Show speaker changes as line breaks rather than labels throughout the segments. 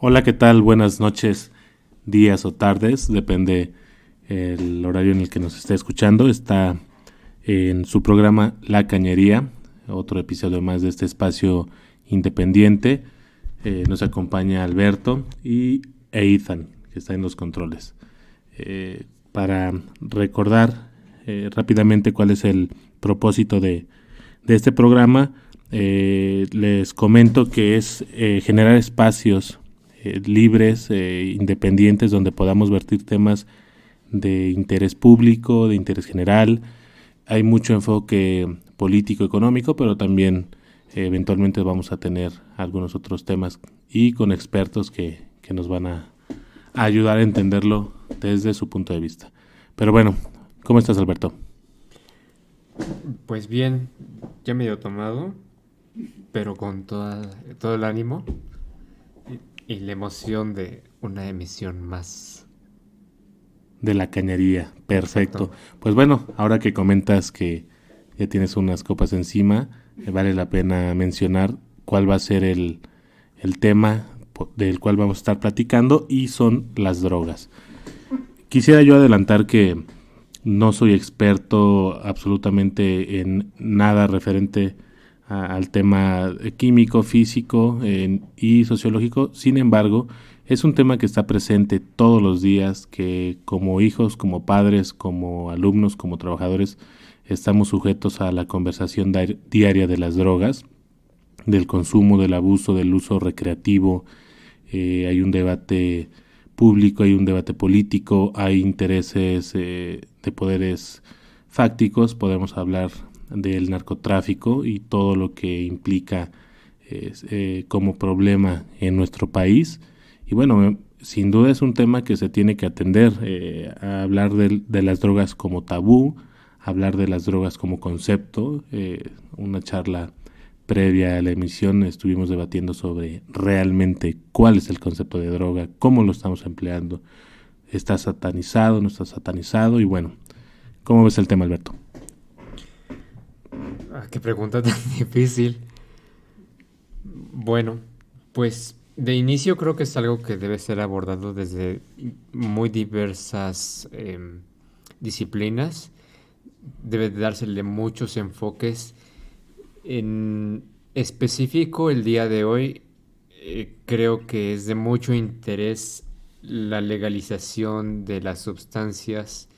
Hola, ¿qué tal? Buenas noches, días o tardes, depende el horario en el que nos esté escuchando. Está en su programa La Cañería, otro episodio más de este espacio independiente. Nos acompaña Alberto e Ethan, que está en los controles. Para recordar rápidamente cuál es el propósito de este programa, les comento que es generar espacios libres, independientes, donde podamos vertir temas de interés público, de interés general. Hay mucho enfoque político, económico, pero también eventualmente vamos a tener algunos otros temas y con expertos que nos van a ayudar a entenderlo desde su punto de vista. Pero bueno, ¿cómo estás, Alberto?
Pues bien, ya medio tomado, pero con todo el ánimo y la emoción de una emisión más.
De la cañería,
Exacto.
perfecto. Pues bueno, ahora que comentas que ya tienes unas copas encima, vale la pena mencionar cuál va a ser el tema del cual vamos a estar platicando, y son las drogas. Quisiera yo adelantar que no soy experto absolutamente en nada referente al tema químico, físico y sociológico. Sin embargo, es un tema que está presente todos los días, que como hijos, como padres, como alumnos, como trabajadores, estamos sujetos a la conversación diaria de las drogas, del consumo, del abuso, del uso recreativo. Hay un debate público, hay un debate político, hay intereses de poderes fácticos. Podemos hablar del narcotráfico y todo lo que implica como problema en nuestro país. Y bueno, sin duda es un tema que se tiene que atender, hablar de las drogas como tabú, hablar de las drogas como concepto. Una charla previa a la emisión estuvimos debatiendo sobre realmente cuál es el concepto de droga, cómo lo estamos empleando, está satanizado, no está satanizado. Y bueno, ¿cómo ves el tema, Alberto?
Qué pregunta tan difícil. Bueno, pues de inicio creo que es algo que debe ser abordado desde muy diversas disciplinas. Debe de dársele muchos enfoques. En específico, el día de hoy, creo que es de mucho interés la legalización de las sustancias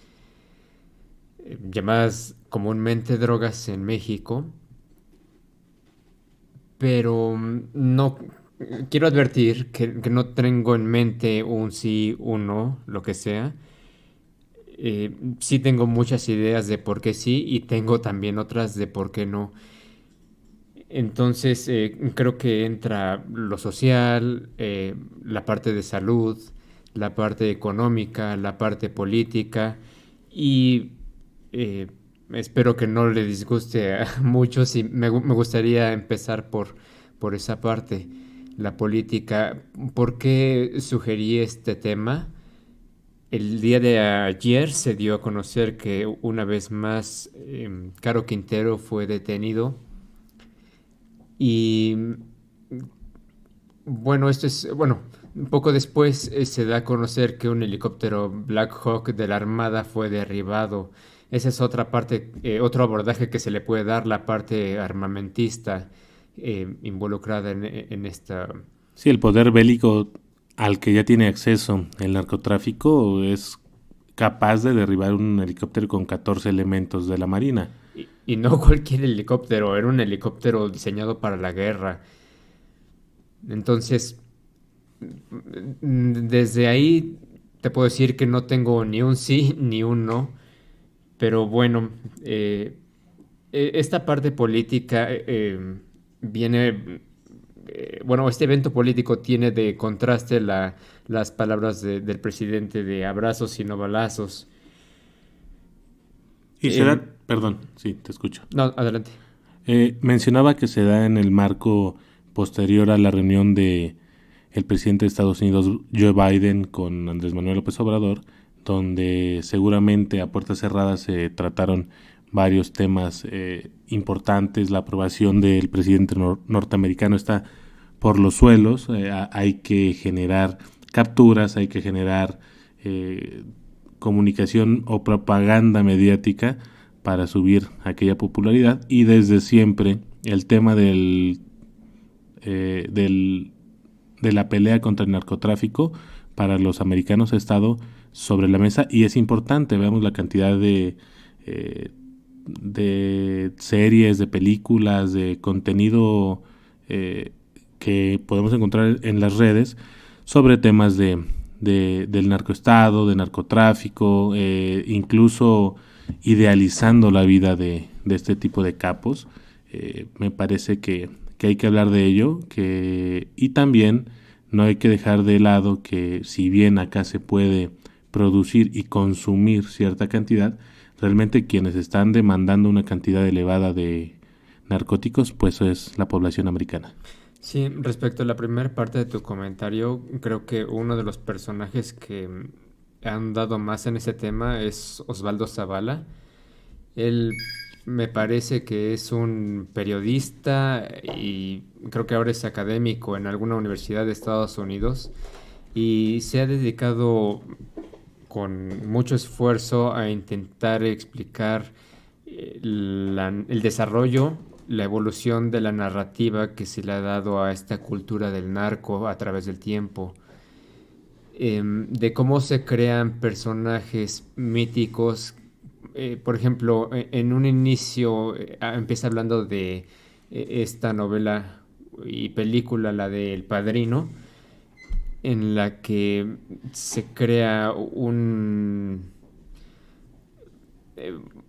llamadas comúnmente drogas en México, pero no quiero advertir que no tengo en mente un sí, un no, lo que sea. Sí tengo muchas ideas de por qué sí y tengo también otras de por qué no. Entonces, creo que entra lo social, la parte de salud, la parte económica, la parte política y eh, espero que no le disguste a muchos y me gustaría empezar por esa parte, la política. ¿Por qué sugerí este tema? El día de ayer se dio a conocer que una vez más Caro Quintero fue detenido y bueno, un poco después se da a conocer que un helicóptero Black Hawk de la Armada fue derribado. Esa es otra parte, otro abordaje que se le puede dar, la parte armamentista involucrada en esta.
Sí, el poder bélico al que ya tiene acceso el narcotráfico es capaz de derribar un helicóptero con 14 elementos de la Marina.
Y no cualquier helicóptero, era un helicóptero diseñado para la guerra. Entonces, desde ahí te puedo decir que no tengo ni un sí ni un no, pero bueno, esta parte política viene, bueno, este evento político tiene de contraste las palabras del presidente de abrazos y no balazos.
Y se da,
En-
perdón, sí, te escucho.
no, adelante.
Mencionaba que se da en el marco posterior a la reunión de el presidente de Estados Unidos, Joe Biden, con Andrés Manuel López Obrador, donde seguramente a puertas cerradas se trataron varios temas importantes. La aprobación del presidente norteamericano está por los suelos, hay que generar capturas, hay que generar comunicación o propaganda mediática para subir aquella popularidad, y desde siempre el tema de la pelea contra el narcotráfico para los americanos ha estado sobre la mesa, y es importante. Veamos la cantidad de series, de películas, de contenido que podemos encontrar en las redes sobre temas del narcoestado, de narcotráfico, incluso idealizando la vida de este tipo de capos. Me parece que hay que hablar de ello, y también no hay que dejar de lado que, si bien acá se puede producir y consumir cierta cantidad, realmente quienes están demandando una cantidad elevada de narcóticos, pues es la población americana.
Sí, respecto a la primera parte de tu comentario, creo que uno de los personajes que han dado más en ese tema es Osvaldo Zavala. Él me parece que es un periodista y creo que ahora es académico en alguna universidad de Estados Unidos, y se ha dedicado con mucho esfuerzo a intentar explicar el desarrollo, la evolución de la narrativa que se le ha dado a esta cultura del narco a través del tiempo, de cómo se crean personajes míticos. Por ejemplo, en un inicio empieza hablando de esta novela y película, la de El Padrino, en la que se crea un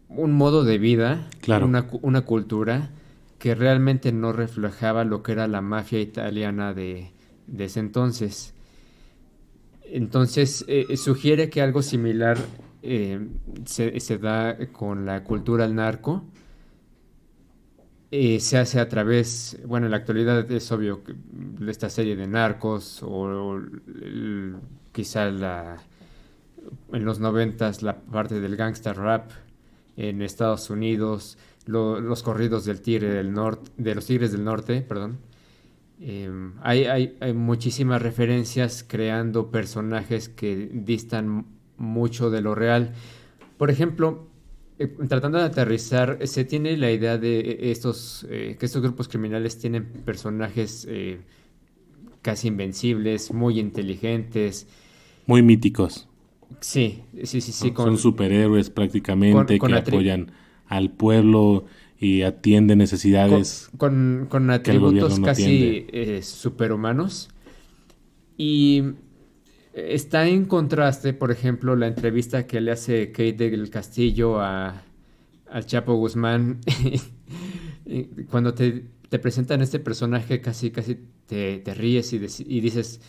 modo de vida,
Claro.
una cultura que realmente no reflejaba lo que era la mafia italiana de ese entonces. Entonces, sugiere que algo similar se da con la cultura del narco. Se hace a través, bueno, en la actualidad es obvio que esta serie de Narcos o quizá en los 90s la parte del gangsta rap en Estados Unidos, los corridos del Tigre del Norte, de los Tigres del Norte, perdón. Hay muchísimas referencias creando personajes que distan mucho de lo real. Por ejemplo, tratando de aterrizar, se tiene la idea de que estos grupos criminales tienen personajes casi invencibles, muy inteligentes.
Muy míticos.
Sí, sí, sí, sí.
Son superhéroes prácticamente que apoyan al pueblo y atienden necesidades
con
que el gobierno
atributos
no
casi
atiende.
superhumanos. Y está en contraste, por ejemplo, la entrevista que le hace Kate del Castillo al Chapo Guzmán. Cuando te presentan este personaje, casi te ríes y dices,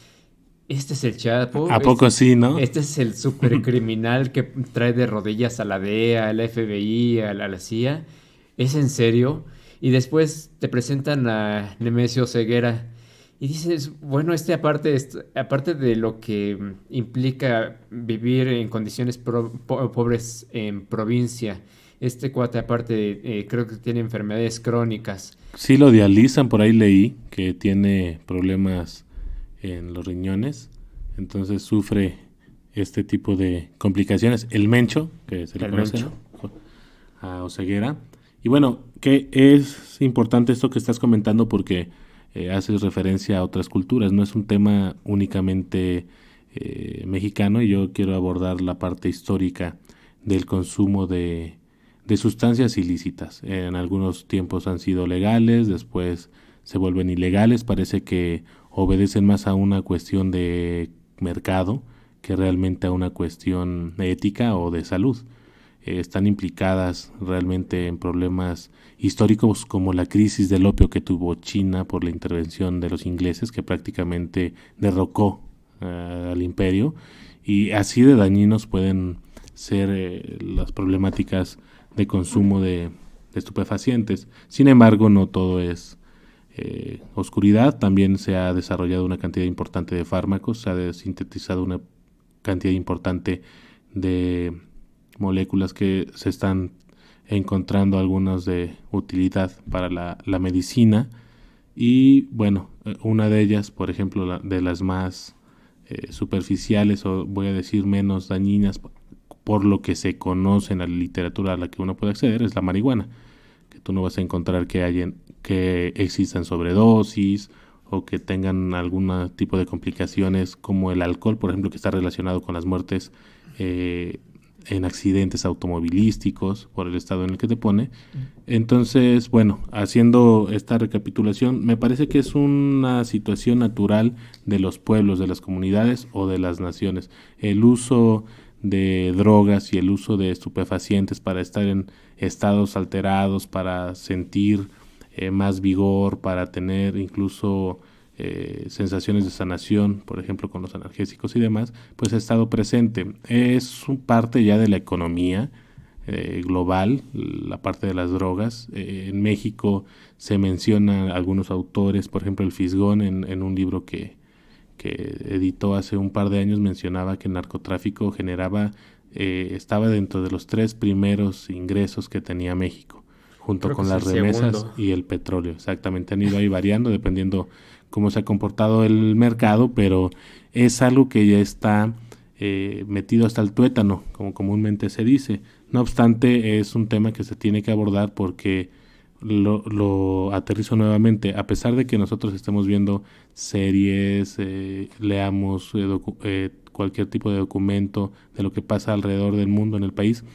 este es el Chapo.
¿A poco sí, no?
Este es el supercriminal que trae de rodillas a la DEA, al FBI, a la CIA. ¿Es en serio? Y después te presentan a Nemesio Ceguera y dices, bueno, aparte de lo que implica vivir en condiciones pobres en provincia, este cuate aparte creo que tiene enfermedades crónicas.
Sí lo dializan, por ahí leí que tiene problemas en los riñones, entonces sufre este tipo de complicaciones. El Mencho, que se le conoce, ¿no?, a Oseguera. Y bueno, que es importante esto que estás comentando porque haces referencia a otras culturas, no es un tema únicamente mexicano, y yo quiero abordar la parte histórica del consumo de sustancias ilícitas. En algunos tiempos han sido legales, después se vuelven ilegales, parece que obedecen más a una cuestión de mercado que realmente a una cuestión ética o de salud. Están implicadas realmente en problemas históricos como la crisis del opio que tuvo China por la intervención de los ingleses, que prácticamente derrocó al imperio, y así de dañinos pueden ser las problemáticas de consumo de estupefacientes. Sin embargo, no todo es oscuridad. También se ha desarrollado una cantidad importante de fármacos, se ha sintetizado una cantidad importante de moléculas que se están encontrando algunas de utilidad para la medicina, Y bueno, una de ellas, por ejemplo, de las más superficiales, o voy a decir menos dañinas por lo que se conoce en la literatura a la que uno puede acceder, es la marihuana, que tú no vas a encontrar que existan sobredosis o que tengan algún tipo de complicaciones como el alcohol, por ejemplo, que está relacionado con las muertes en accidentes automovilísticos por el estado en el que te pone. Entonces, bueno, haciendo esta recapitulación, me parece que es una situación natural de los pueblos, de las comunidades o de las naciones. El uso de drogas y el uso de estupefacientes para estar en estados alterados, para sentir más vigor, para tener incluso sensaciones de sanación, por ejemplo con los analgésicos y demás, pues ha estado presente. Es parte ya de la economía global, la parte de las drogas. En México se menciona algunos autores, por ejemplo el Fisgón en un libro que editó hace un par de años, mencionaba que el narcotráfico estaba dentro de los 3 primeros ingresos que tenía México, junto
Creo que
con
es el
las remesas
segundo.
y el petróleo. Exactamente, han ido ahí variando dependiendo cómo se ha comportado el mercado, pero es algo que ya está metido hasta el tuétano, como comúnmente se dice. No obstante, es un tema que se tiene que abordar porque lo aterrizo nuevamente. A pesar de que nosotros estemos viendo series, leamos cualquier tipo de documento de lo que pasa alrededor del mundo en el país,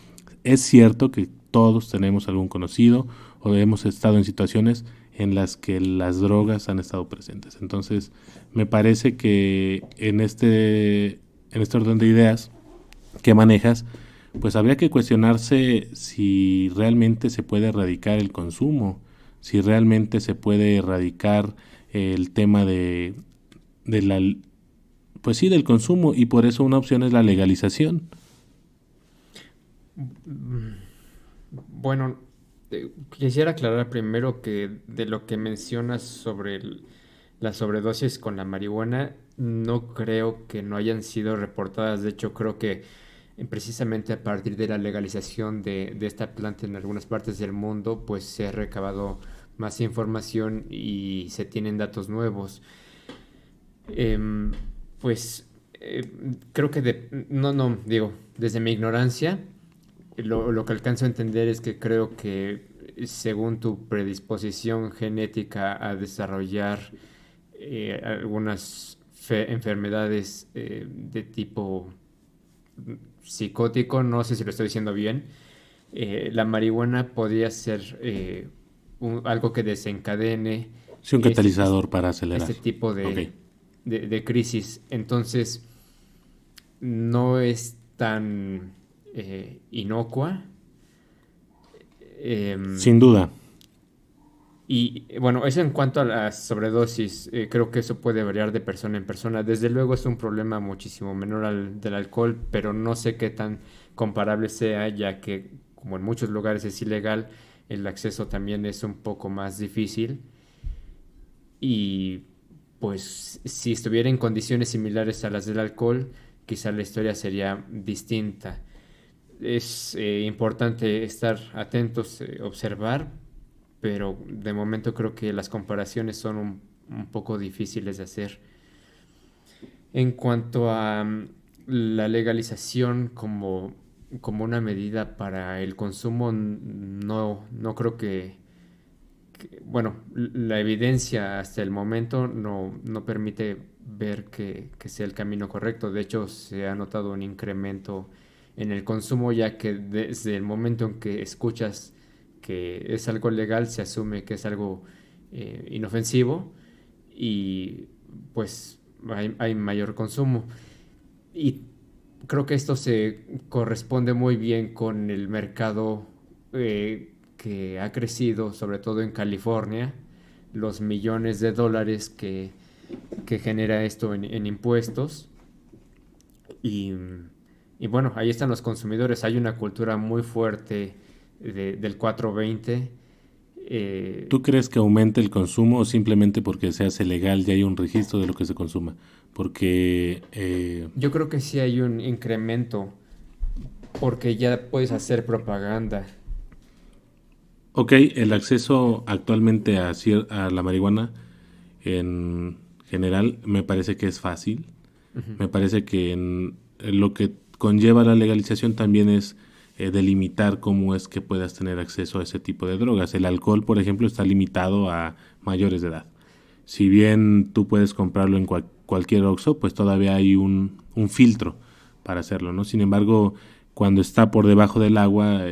es cierto que todos tenemos algún conocido o hemos estado en situaciones en las que las drogas han estado presentes. Entonces, me parece que en este orden de ideas que manejas, pues habría que cuestionarse si realmente se puede erradicar el consumo, si realmente se puede erradicar el tema de la, pues sí, del consumo, y por eso una opción es la legalización.
Bueno, quisiera aclarar primero que de lo que mencionas sobre la sobredosis con la marihuana, no creo que no hayan sido reportadas. De hecho, creo que precisamente a partir de la legalización de esta planta en algunas partes del mundo, pues se ha recabado más información y se tienen datos nuevos. Em, pues creo que no, digo, desde mi ignorancia, lo que alcanzo a entender es que creo que según tu predisposición genética a desarrollar algunas enfermedades de tipo psicótico, no sé si lo estoy diciendo bien, la marihuana podría ser algo que desencadene
Sí, un
este,
catalizador para acelerar.
este tipo
Ok.
de crisis. Entonces, no es tan inocua. Em,
Sin duda.
y bueno, eso en cuanto a la sobredosis, creo que eso puede variar de persona en persona. Desde luego es un problema muchísimo menor al del alcohol, pero no sé qué tan comparable sea, ya que como en muchos lugares es ilegal, el acceso también es un poco más difícil. Y pues si estuviera en condiciones similares a las del alcohol, quizá la historia sería distinta. Es importante estar atentos, observar, pero de momento creo que las comparaciones son un poco difíciles de hacer. En cuanto a la legalización como una medida para el consumo, no creo bueno, la evidencia hasta el momento no permite ver que sea el camino correcto. De hecho, se ha notado un incremento en el consumo, ya que desde el momento en que escuchas que es algo legal, se asume que es algo inofensivo y pues hay mayor consumo. Y creo que esto se corresponde muy bien con el mercado que ha crecido, sobre todo en California, los millones de dólares que genera esto en impuestos. Y, y bueno, ahí están los consumidores. Hay una cultura muy fuerte del 420.
¿Tú crees que aumente el consumo o simplemente porque se hace legal ya hay un registro de lo que se consuma? Porque,
Yo creo que sí hay un incremento porque ya puedes hacer propaganda.
ok, el acceso actualmente a la marihuana en general, me parece que es fácil. Me parece que lo que conlleva la legalización también es delimitar cómo es que puedas tener acceso a ese tipo de drogas. El alcohol, por ejemplo, está limitado a mayores de edad. Si bien tú puedes comprarlo en cualquier Oxxo, pues todavía hay un filtro para hacerlo, ¿no? Sin embargo, cuando está por debajo del agua,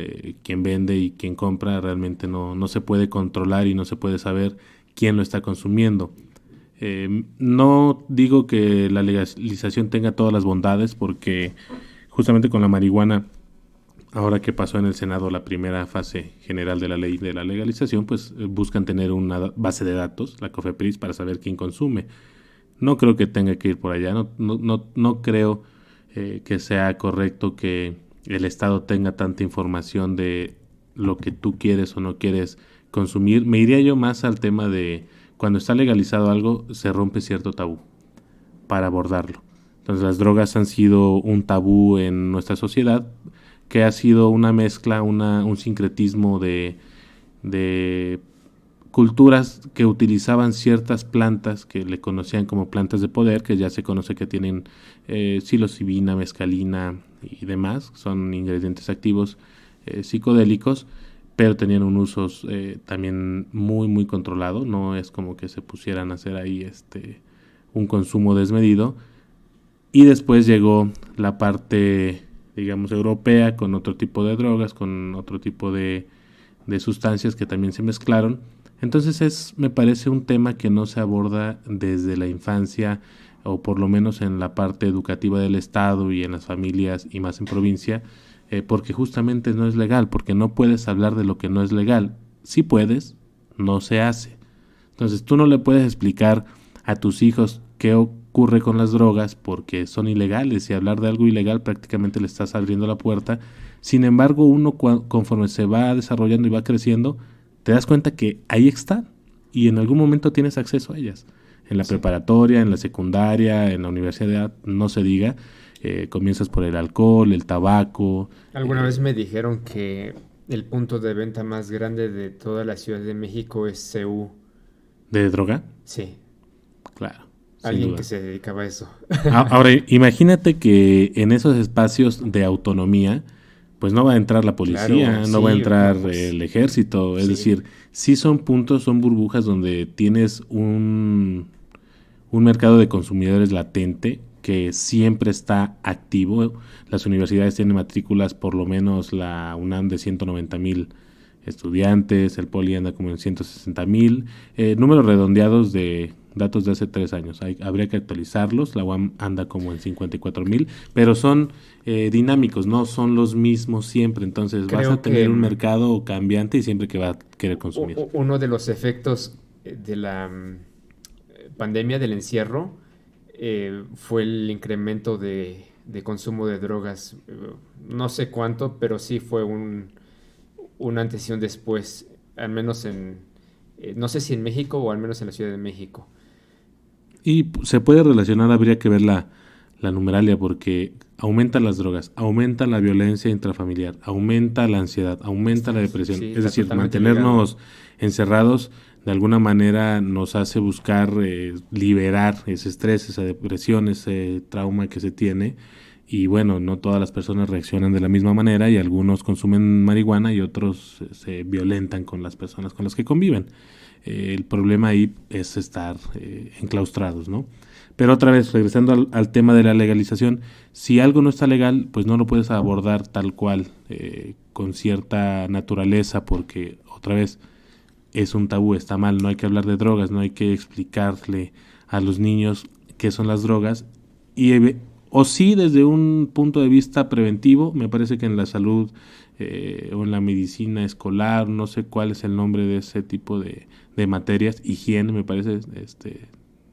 quien vende y quien compra realmente no se puede controlar y no se puede saber quién lo está consumiendo. No digo que la legalización tenga todas las bondades, porque justamente con la marihuana, ahora que pasó en el Senado la primera fase general de la ley de la legalización, pues buscan tener una base de datos, la COFEPRIS, para saber quién consume. No creo que tenga que ir por allá, no creo que sea correcto que el Estado tenga tanta información de lo que tú quieres o no quieres consumir. Me iría yo más al tema de cuando está legalizado algo, se rompe cierto tabú para abordarlo. Entonces las drogas han sido un tabú en nuestra sociedad, que ha sido una mezcla, un sincretismo de culturas que utilizaban ciertas plantas que le conocían como plantas de poder, que ya se conoce que tienen psilocibina, mescalina y demás, son ingredientes activos psicodélicos, pero tenían un uso también muy muy controlado. No es como que se pusieran a hacer ahí un consumo desmedido. Y después llegó la parte, digamos, europea, con otro tipo de drogas, con otro tipo de sustancias que también se mezclaron. Entonces me parece un tema que no se aborda desde la infancia, o por lo menos en la parte educativa del Estado y en las familias y más en provincia, porque justamente no es legal, porque no puedes hablar de lo que no es legal. Sí puedes, no se hace. Entonces tú no le puedes explicar a tus hijos qué ocurre con las drogas porque son ilegales, y hablar de algo ilegal prácticamente le estás abriendo la puerta. Sin embargo, uno conforme se va desarrollando y va creciendo, te das cuenta que ahí están y en algún momento tienes acceso a ellas. En la preparatoria, en la secundaria, en la universidad, no se diga. Comienzas por el alcohol, el tabaco.
Alguna vez me dijeron que el punto de venta más grande de toda la Ciudad de México es CU.
¿De droga?
Sí.
Claro.
Alguien que se dedicaba a eso.
Ahora, imagínate que en esos espacios de autonomía, pues no va a entrar la policía,
Claro,
no
sí,
va a entrar
pues,
el ejército. Es
sí.
decir, sí son puntos, son burbujas donde tienes un mercado de consumidores latente que siempre está activo. Las universidades tienen matrículas, por lo menos la UNAM, de 190,000 estudiantes, el Poli anda como en 160,000, números redondeados de datos de hace 3 años. Habría que actualizarlos. La UAM anda como en 54,000, pero son dinámicos, no son los mismos siempre. Entonces vas a tener un mercado cambiante y siempre que va a querer consumir.
Uno de los efectos de la pandemia, del encierro, fue el incremento de consumo de drogas. No sé cuánto, pero sí fue un antes y un después, al menos no sé si en México o al menos en la Ciudad de México.
Y se puede relacionar, habría que ver la numeralia, porque aumentan las drogas, aumenta la violencia intrafamiliar, aumenta la ansiedad, aumenta la depresión.
Sí,
es decir,
ligado.
mantenernos encerrados de alguna manera nos hace buscar liberar ese estrés, esa depresión, ese trauma que se tiene. Y bueno, no todas las personas reaccionan de la misma manera, y algunos consumen marihuana y otros se violentan con las personas con las que conviven. El problema ahí es estar enclaustrados, ¿no? Pero otra vez, regresando al tema de la legalización, si algo no está legal, pues no lo puedes abordar tal cual, con cierta naturaleza, porque otra vez es un tabú, está mal. No hay que hablar de drogas, no hay que explicarle a los niños qué son las drogas. O sí, desde un punto de vista preventivo, me parece que en la salud o en la medicina escolar, no sé cuál es el nombre de ese tipo de materias, higiene, me parece,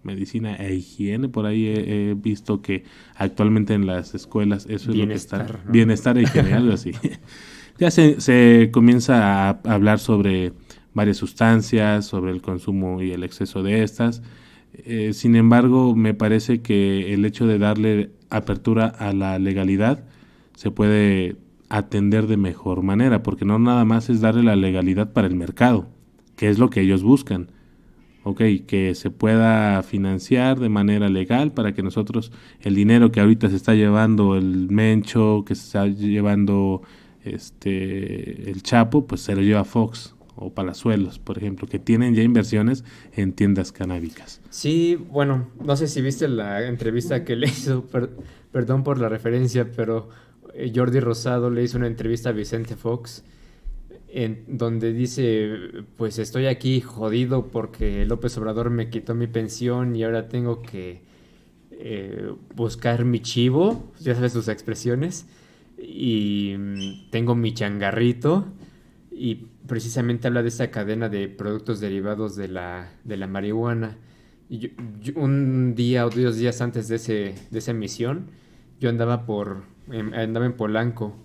medicina e higiene, por ahí he visto que actualmente en las escuelas eso es lo que está,
¿no?
Bienestar e higiene, algo así. Ya se comienza a hablar sobre varias sustancias, sobre el consumo y el exceso de estas. Sin embargo, me parece que el hecho de darle apertura a la legalidad se puede atender de mejor manera, porque no nada más es darle la legalidad para el mercado, que es lo que ellos buscan. ok, que se pueda financiar de manera legal para que nosotros, el dinero que ahorita se está llevando el Mencho, que se está llevando el Chapo, pues se lo lleva Fox o Palazuelos, por ejemplo, que tienen ya inversiones en tiendas canábicas.
Sí, bueno, no sé si viste la entrevista que le hizo, perdón por la referencia, pero Jordi Rosado le hizo una entrevista a Vicente Fox en donde dice, pues estoy aquí jodido porque López Obrador me quitó mi pensión y ahora tengo que buscar mi chivo, ya sabes sus expresiones, y tengo mi changarrito, y precisamente habla de esta cadena de productos derivados de la marihuana. Y un día o 2 días antes de esa emisión, yo andaba en Polanco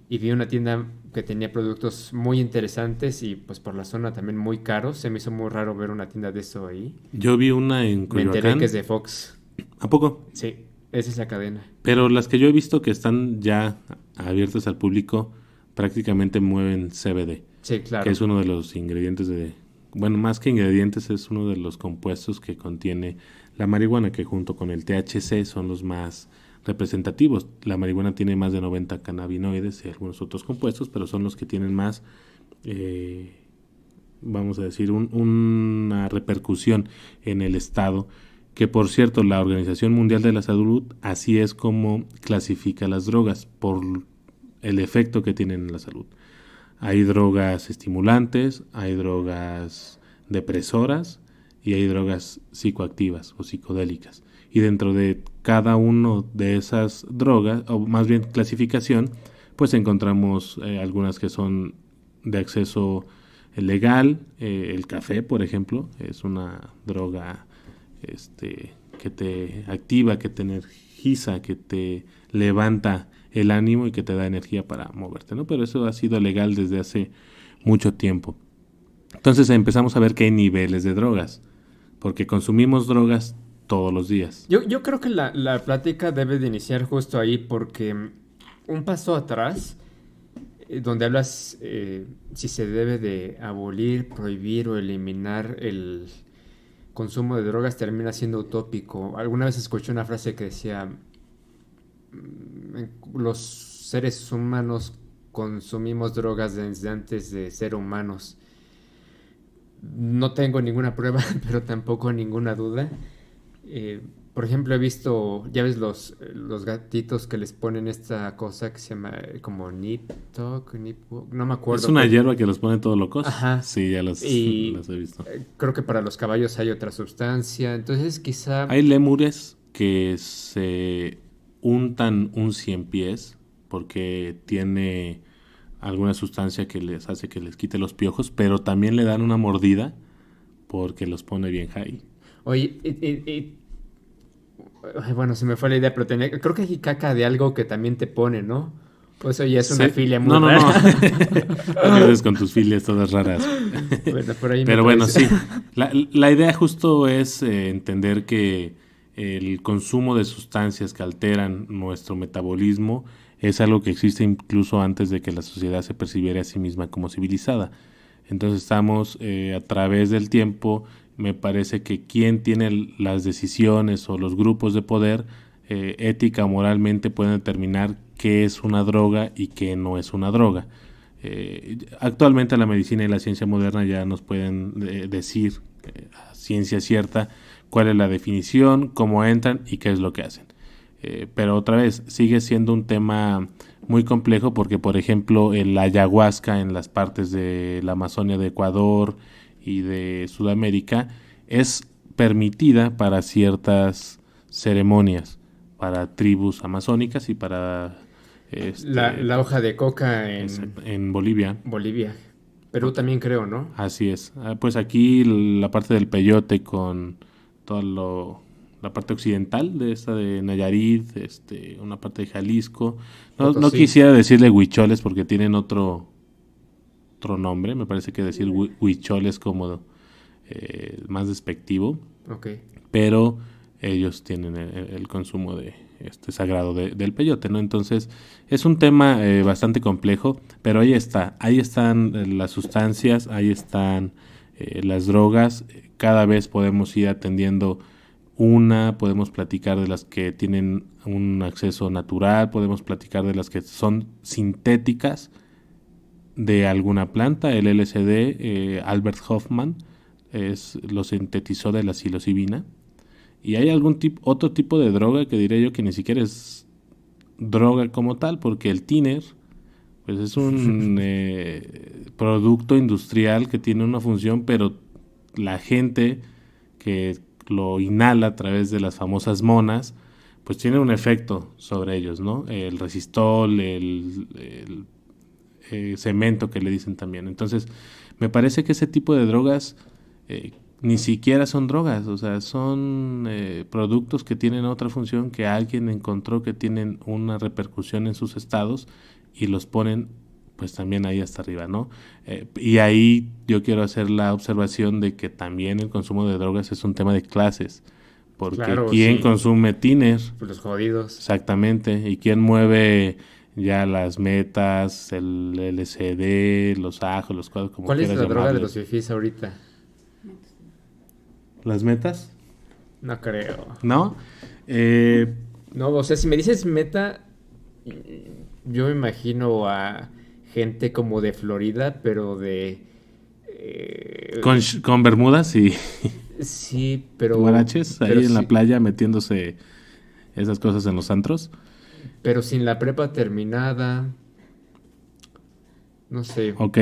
y vi una tienda que tenía productos muy interesantes y pues por la zona también muy caros. Se me hizo muy raro ver una tienda de eso ahí.
Yo vi una en
Me enteré que
Coyoacán.
es de Fox.
¿A poco?
Sí, esa es la cadena.
Pero las que yo he visto que están ya abiertas al público prácticamente mueven CBD,
Sí,
que
claro.
es uno de los ingredientes bueno, más que ingredientes, es uno de los compuestos que contiene la marihuana, que junto con el THC son los más representativos. La marihuana tiene más de 90 cannabinoides y algunos otros compuestos, pero son los que tienen más, vamos a decir, una repercusión en el estado. Que por cierto, la Organización Mundial de la Salud así es como clasifica las drogas, por el efecto que tienen en la salud. Hay drogas estimulantes, hay drogas depresoras y hay drogas psicoactivas o psicodélicas. Y dentro de cada uno de esas drogas, o más bien clasificación, pues encontramos algunas que son de acceso legal. El café, por ejemplo, es una droga que te activa, que te energiza, que te levanta el ánimo y que te da energía para moverte, ¿no? Pero eso ha sido legal desde hace mucho tiempo. Entonces empezamos a ver que hay niveles de drogas, porque consumimos drogas todos los días.
Yo creo que la plática debe de iniciar justo ahí porque un paso atrás, donde hablas si se debe de abolir, prohibir o eliminar el consumo de drogas, termina siendo utópico. Alguna vez escuché una frase que decía, los seres humanos consumimos drogas desde antes de ser humanos. No tengo ninguna prueba, pero tampoco ninguna duda. Por ejemplo, he visto, ya ves los gatitos que les ponen esta cosa que se llama como Nip Tuck, no me acuerdo.
Es una hierba que los pone todos locos.
Ajá.
Sí, ya los he visto.
Creo que para los caballos hay otra sustancia, entonces quizá...
Hay lémures que se untan un 100 pies porque tiene alguna sustancia que les hace que les quite los piojos, pero también le dan una mordida porque los pone bien high.
Oye, bueno, se me fue la idea, pero creo que hay caca de algo que también te pone, ¿no? Pues oye, es una filia muy rara.
No empieces con tus filias todas raras.
Bueno, por ahí
pero bueno, sí. La idea justo es entender que el consumo de sustancias que alteran nuestro metabolismo es algo que existe incluso antes de que la sociedad se percibiera a sí misma como civilizada. Entonces estamos a través del tiempo, me parece que quien tiene las decisiones o los grupos de poder, ética o moralmente pueden determinar qué es una droga y qué no es una droga. Actualmente la medicina y la ciencia moderna ya nos pueden decir a ciencia cierta cuál es la definición, cómo entran y qué es lo que hacen. Pero otra vez, sigue siendo un tema muy complejo porque, por ejemplo, la ayahuasca en las partes de la Amazonia de Ecuador y de Sudamérica es permitida para ciertas ceremonias, para tribus amazónicas y para...
la hoja de coca
en Bolivia.
Bolivia. Perú también creo, ¿no?
Así es. Pues aquí la parte del peyote con todo la parte occidental de esta de Nayarit, una parte de Jalisco. No quisiera decirle huicholes porque tienen otro nombre. Me parece que decir huicholes como más despectivo.
Okay.
Pero ellos tienen el consumo de sagrado del peyote, ¿no? Entonces es un tema bastante complejo, pero ahí están las sustancias, ahí están las drogas. Cada vez podemos ir atendiendo podemos platicar de las que tienen un acceso natural, podemos platicar de las que son sintéticas de alguna planta. El LSD, Albert Hoffman lo sintetizó de la psilocibina. Y hay otro tipo de droga que diré yo que ni siquiera es droga como tal, porque el tiner pues es un producto industrial que tiene una función, pero la gente que lo inhala a través de las famosas monas, pues tiene un efecto sobre ellos, ¿no? El resistol, el cemento que le dicen también. Entonces, me parece que ese tipo de drogas ni siquiera son drogas, o sea, son productos que tienen otra función, que alguien encontró que tienen una repercusión en sus estados y los ponen pues también ahí hasta arriba, ¿no? Y ahí yo quiero hacer la observación de que también el consumo de drogas es un tema de clases, porque
Claro,
¿quién
sí.
consume tiner?
Pues los jodidos.
Exactamente, ¿y quién mueve ya las metas, el LSD, los ajos, los cuadros, como
¿Cuál es
quieras
la droga de
llamarle?
los fifís ahorita?
¿Las metas?
No creo.
¿No?
No, o sea, si me dices meta, yo me imagino a gente como de Florida, pero de...
Con bermudas y
sí, pero...
guaraches ahí
pero
en la
sí,
playa metiéndose esas cosas en los antros.
pero sin la prepa terminada. No sé.
Ok,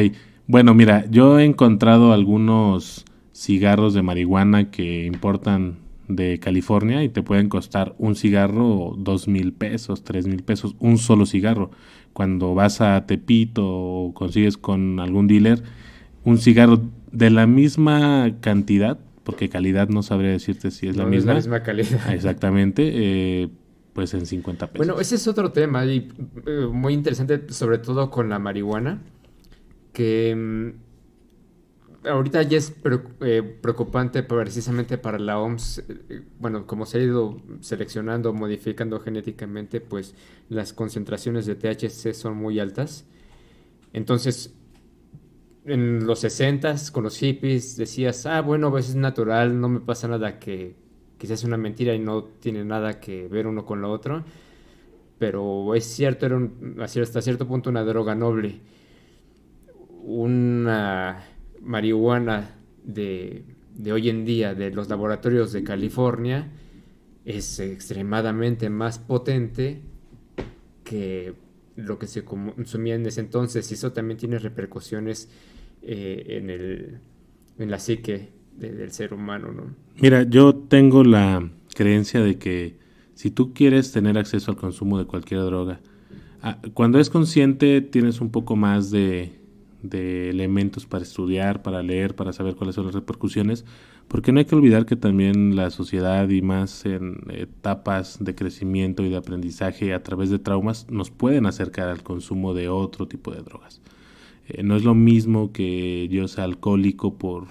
bueno, mira, yo he encontrado algunos cigarros de marihuana que importan de California y te pueden costar un cigarro 2,000 pesos, 3,000 pesos, un solo cigarro. Cuando vas a Tepito o consigues con algún dealer un cigarro de la misma cantidad, porque calidad no sabría decirte si es la
No es la
misma,
misma calidad.
exactamente, pues en 50 pesos.
Bueno, ese es otro tema y muy interesante, sobre todo con la marihuana, que ahorita ya es preocupante precisamente para la OMS. Bueno, como se ha ido seleccionando, modificando genéticamente, pues las concentraciones de THC son muy altas. Entonces, en los 60s con los hippies decías, ah, bueno, pues es natural, no me pasa nada que quizás es una mentira y no tiene nada que ver uno con lo otro. Pero es cierto, era hasta cierto punto una droga noble. Una marihuana de hoy en día de los laboratorios de California es extremadamente más potente que lo que se consumía en ese entonces, y eso también tiene repercusiones en la psique del ser humano, ¿no?
Mira, yo tengo la creencia de que si tú quieres tener acceso al consumo de cualquier droga, cuando es consciente tienes un poco más de elementos para estudiar, para leer, para saber cuáles son las repercusiones, porque no hay que olvidar que también la sociedad y más en etapas de crecimiento y de aprendizaje a través de traumas nos pueden acercar al consumo de otro tipo de drogas. No es lo mismo que yo sea alcohólico por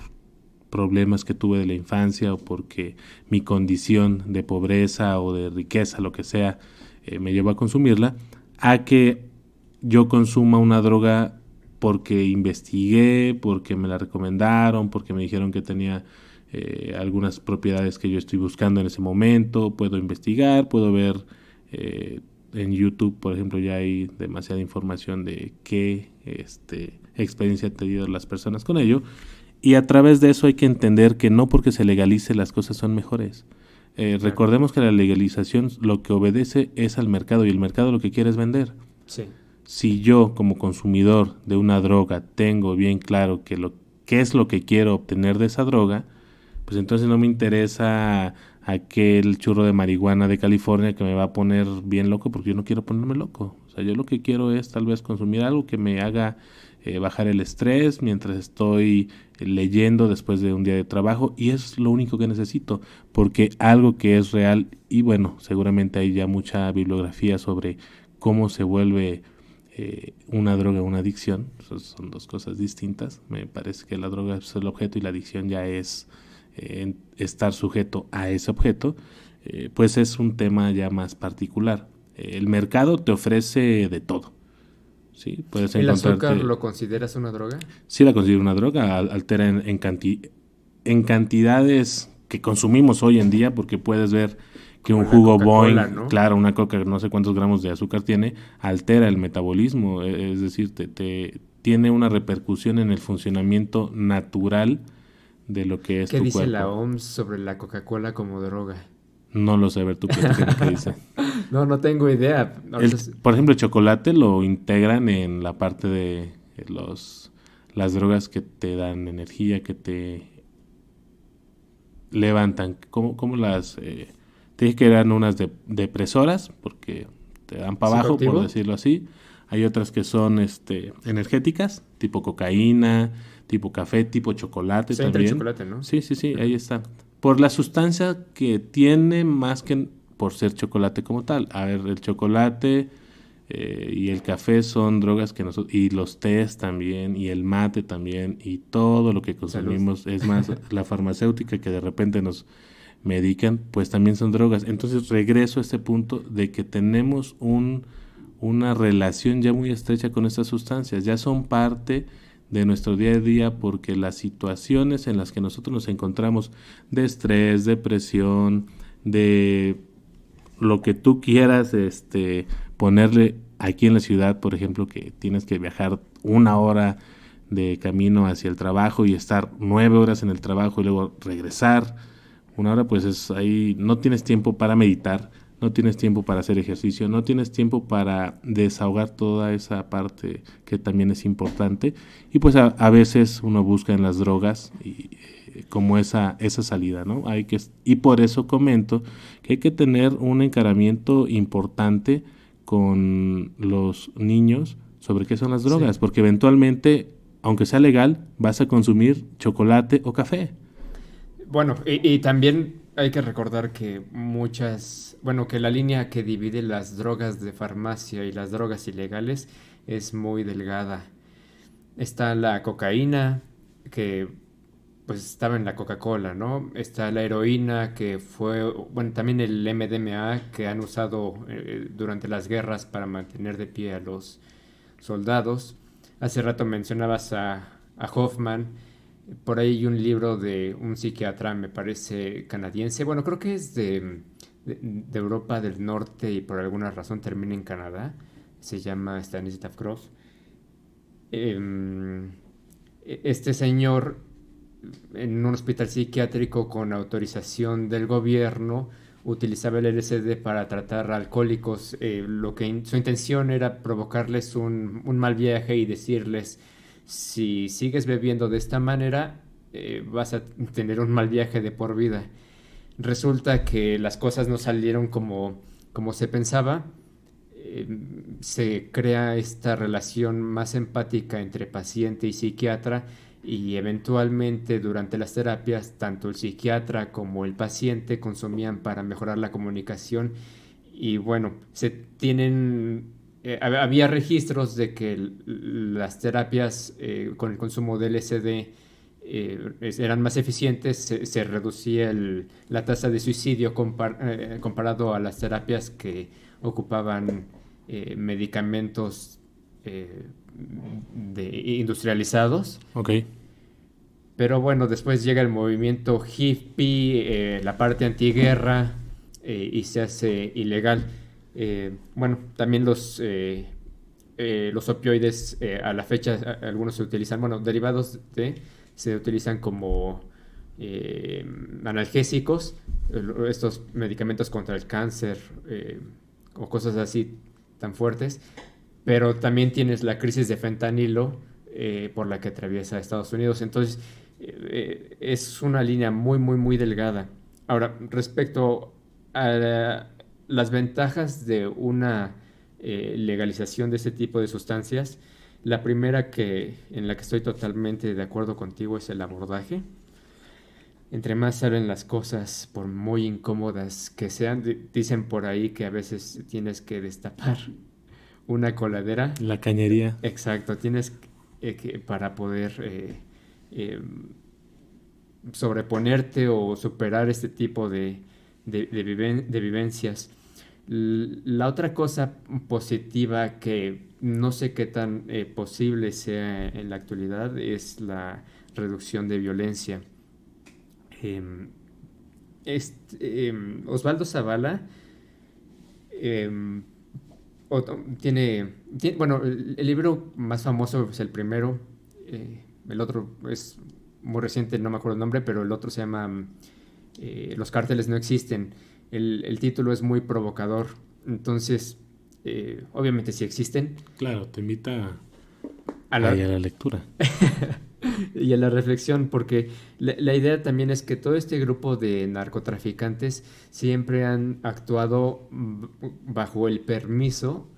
problemas que tuve de la infancia o porque mi condición de pobreza o de riqueza, lo que sea, me llevó a consumirla, a que yo consuma una droga porque investigué, porque me la recomendaron, porque me dijeron que tenía algunas propiedades que yo estoy buscando en ese momento. Puedo investigar, puedo ver en YouTube, por ejemplo, ya hay demasiada información de qué experiencia han tenido las personas con ello. Y a través de eso hay que entender que no porque se legalice las cosas son mejores. Recordemos que la legalización lo que obedece es al mercado y el mercado lo que quiere es vender.
Sí.
Si yo como consumidor de una droga tengo bien claro qué es lo que quiero obtener de esa droga, pues entonces no me interesa aquel churro de marihuana de California que me va a poner bien loco, porque yo no quiero ponerme loco. O sea, yo lo que quiero es tal vez consumir algo que me haga bajar el estrés mientras estoy leyendo después de un día de trabajo, y es lo único que necesito, porque algo que es real, y bueno, seguramente hay ya mucha bibliografía sobre cómo se vuelve una droga una adicción. Son dos cosas distintas. Me parece que la droga es el objeto y la adicción ya es estar sujeto a ese objeto. Pues es un tema ya más particular. El mercado te ofrece de todo. O ¿sí? Puedes
¿El azúcar
encontrarte...
lo consideras una droga?
Sí la considero una droga, altera en cantidades que consumimos hoy en día, porque puedes ver que
Como
un
la
jugo
Coca-Cola,
Boing,
¿no?
claro, una coca no sé cuántos gramos de azúcar tiene, altera el metabolismo, es decir, tiene una repercusión en el funcionamiento natural de lo que es
¿Qué
tu
dice la
cuerpo.
OMS sobre la Coca-Cola como droga?
No lo sé, a ver, tú platícame qué dice.
No, no tengo idea. Ahorita
Por ejemplo, el chocolate lo integran en la parte de las drogas que te dan energía, que te levantan. ¿Cómo las...? Te dije que eran unas depresoras, porque te dan para abajo, por
¿psicoactivo?
decirlo así. Hay otras que son energéticas, tipo cocaína, tipo café, tipo chocolate
Se entra el
también.
chocolate, ¿no?
Sí, sí, sí, ahí está. Por la sustancia que tiene más que por ser chocolate como tal. A ver, el chocolate y el café son drogas que nosotros, y los tés también, y el mate también, y todo lo que
Salud.
consumimos, es más, la farmacéutica que de repente nos medican, pues también son drogas. Entonces regreso a este punto de que tenemos una relación ya muy estrecha con estas sustancias, ya son parte de nuestro día a día porque las situaciones en las que nosotros nos encontramos de estrés, depresión, de lo que tú quieras ponerle aquí en la ciudad, por ejemplo, que tienes que viajar 1 hora de camino hacia el trabajo y estar 9 horas en el trabajo y luego regresar 1 hora, pues es ahí, no tienes tiempo para meditar, no tienes tiempo para hacer ejercicio, no tienes tiempo para desahogar toda esa parte que también es importante y pues a veces uno busca en las drogas como esa salida, ¿no? Y por eso comento que hay que tener un encaramiento importante con los niños sobre qué son las
Sí.
drogas, porque eventualmente, aunque sea legal, vas a consumir chocolate o café.
Bueno, y también hay que recordar que bueno, que la línea que divide las drogas de farmacia y las drogas ilegales es muy delgada. Está la cocaína, que pues estaba en la Coca-Cola, ¿no? Está la heroína, que fue, bueno, también el MDMA, que han usado durante las guerras para mantener de pie a los soldados. Hace rato mencionabas a Hoffman. Por ahí hay un libro de un psiquiatra, me parece canadiense. Bueno, creo que es de Europa del Norte y por alguna razón termina en Canadá. Se llama Stanislav Grof. Em, este señor en un hospital psiquiátrico con autorización del gobierno utilizaba el LSD para tratar alcohólicos. Su intención era provocarles un mal viaje y decirles, si sigues bebiendo de esta manera, vas a tener un mal viaje de por vida. Resulta que las cosas no salieron como se pensaba. Se crea esta relación más empática entre paciente y psiquiatra y eventualmente durante las terapias tanto el psiquiatra como el paciente consumían para mejorar la comunicación y bueno, había registros de que las terapias con el consumo de LSD eran más eficientes, se reducía la tasa de suicidio comparado a las terapias que ocupaban medicamentos eh, industrializados.
Ok.
Pero bueno, después llega el movimiento hippie, la parte antiguerra, y se hace ilegal. Bueno, también los opioides a la fecha, algunos se utilizan, bueno, se utilizan como analgésicos, estos medicamentos contra el cáncer o cosas así tan fuertes. Pero también tienes la crisis de fentanilo por la que atraviesa Estados Unidos. Entonces, es una línea muy, muy, muy delgada. Ahora, respecto a las ventajas de una legalización de este tipo de sustancias, la primera en la que estoy totalmente de acuerdo contigo es el abordaje. Entre más salen las cosas, por muy incómodas que sean, dicen por ahí que a veces tienes que destapar una coladera.
La cañería.
Exacto, tienes para poder eh, sobreponerte o superar este tipo de vivencias. La otra cosa positiva que no sé qué tan posible sea en la actualidad es la reducción de violencia. Em, Osvaldo Zavala em, bueno, el libro más famoso es el primero, el otro es muy reciente, no me acuerdo el nombre, pero el otro se llama Los cárteles no existen. El título es muy provocador, entonces, obviamente sí existen.
Claro, te invita
A
ahí
la,
a la lectura.
y a la reflexión, porque la idea también es que todo este grupo de narcotraficantes siempre han actuado bajo el permiso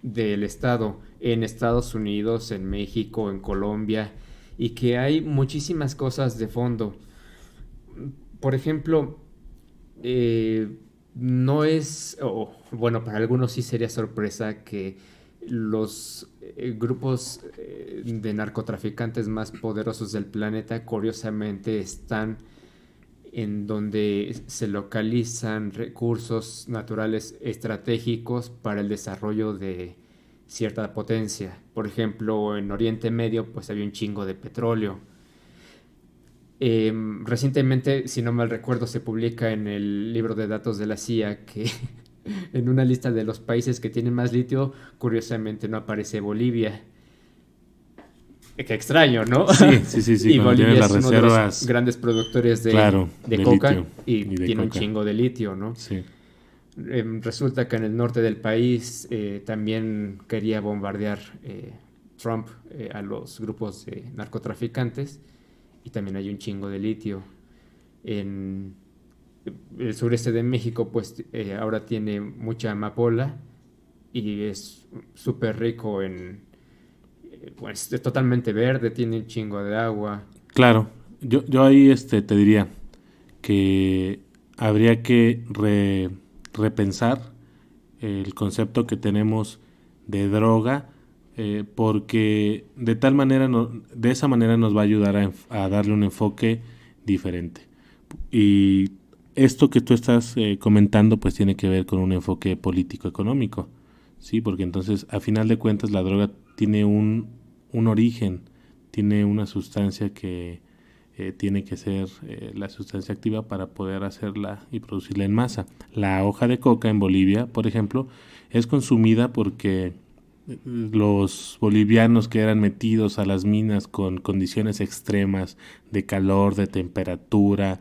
del Estado en Estados Unidos, en México, en Colombia, y que hay muchísimas cosas de fondo. Por ejemplo, no es, o bueno, para algunos sí sería sorpresa que los grupos de narcotraficantes más poderosos del planeta, curiosamente, están en donde se localizan recursos naturales estratégicos para el desarrollo de cierta potencia. Por ejemplo, en Oriente Medio, pues había un chingo de petróleo. Recientemente, si no mal recuerdo, se publica en el libro de datos de la CIA que en una lista de los países que tienen más litio, curiosamente no aparece Bolivia. Qué extraño, ¿no?
Sí, sí, sí, sí,
Y
cuando tienes
Bolivia
las
es uno de los
reservas,
grandes productores
claro,
de
de
coca
litio
y
y de
tiene un
coca.
chingo de litio, ¿no?
Sí,
Resulta que en el norte del país también quería bombardear Trump a los grupos de narcotraficantes y también hay un chingo de litio. En el sureste de México, pues ahora tiene mucha amapola y es súper rico pues es totalmente verde, tiene un chingo de agua.
claro. Yo ahí te diría que habría que repensar el concepto que tenemos de droga, porque de tal manera, de esa manera nos va a ayudar a darle un enfoque diferente. Y esto que tú estás comentando, pues tiene que ver con un enfoque político-económico, ¿sí? Porque entonces, a final de cuentas, la droga tiene un origen, tiene una sustancia que tiene que ser la sustancia activa para poder hacerla y producirla en masa. La hoja de coca en Bolivia, por ejemplo, es consumida porque los bolivianos que eran metidos a las minas con condiciones extremas de calor, de temperatura,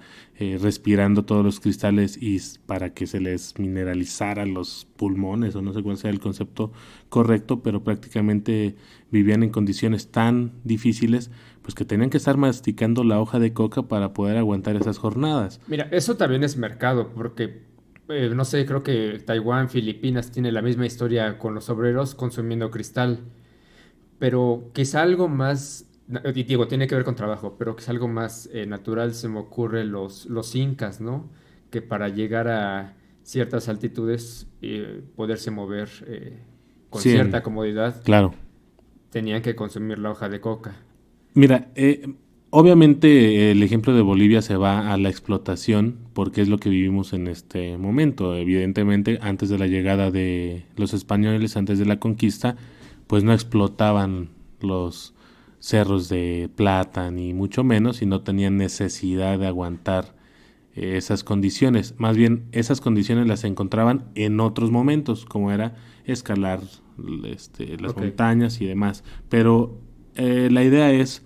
respirando todos los cristales y para que se les mineralizaran los pulmones, o no sé cuál sea el concepto correcto, pero prácticamente vivían en condiciones tan difíciles pues que tenían que estar masticando la hoja de coca para poder aguantar esas jornadas.
Mira, eso también es mercado, porque no sé, creo que Taiwán, Filipinas tiene la misma historia con los obreros consumiendo cristal, pero quizá algo más, y digo, tiene que ver con trabajo, pero quizá algo más natural se me ocurre los incas, ¿no? Que para llegar a ciertas altitudes, poderse mover con
Sí,
cierta comodidad,
claro.
tenían que consumir la hoja de coca.
Mira, obviamente el ejemplo de Bolivia se va a la explotación porque es lo que vivimos en este momento. Evidentemente, antes de la llegada de los españoles, antes de la conquista, pues no explotaban los cerros de plata ni mucho menos y no tenían necesidad de aguantar esas condiciones. Más bien, esas condiciones las encontraban en otros momentos, como era escalar las
Ok.
montañas y demás. Pero la idea es,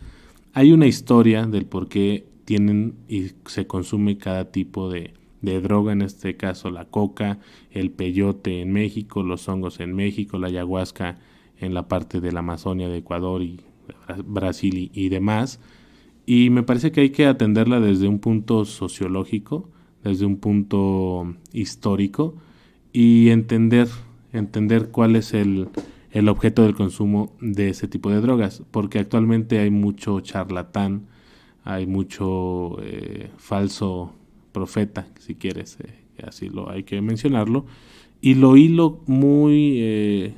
hay una historia del por qué tienen y se consume cada tipo de droga, en este caso la coca, el peyote en México, los hongos en México, la ayahuasca en la parte de la Amazonia de Ecuador y Brasil y demás. Y me parece que hay que atenderla desde un punto sociológico, desde un punto histórico y entender cuál es el objeto del consumo de ese tipo de drogas, porque actualmente hay mucho charlatán, hay mucho falso profeta, si quieres, así lo hay que mencionarlo, y lo hilo muy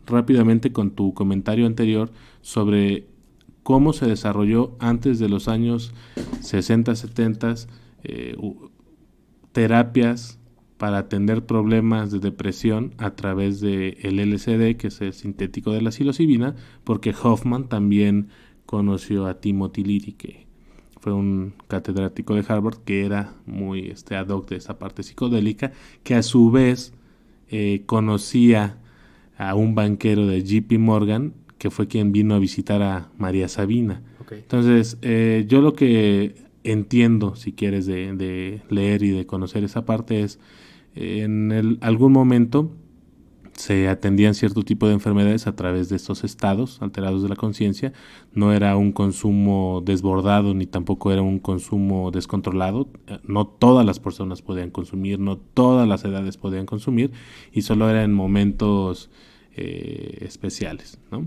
rápidamente con tu comentario anterior sobre cómo se desarrolló antes de los años 60, 70, terapias para atender problemas de depresión a través de el LSD, que es el sintético de la psilocibina, porque Hoffman también conoció a Timothy Leary, que fue un catedrático de Harvard que era muy ad hoc de esa parte psicodélica, que a su vez conocía a un banquero de JP Morgan, que fue quien vino a visitar a María Sabina.
Okay.
Entonces, yo lo que entiendo, si quieres, de leer y de conocer esa parte es, algún momento se atendían cierto tipo de enfermedades a través de estos estados alterados de la conciencia. No era un consumo desbordado ni tampoco era un consumo descontrolado. No todas las personas podían consumir, no todas las edades podían consumir, y solo era en momentos especiales, ¿no?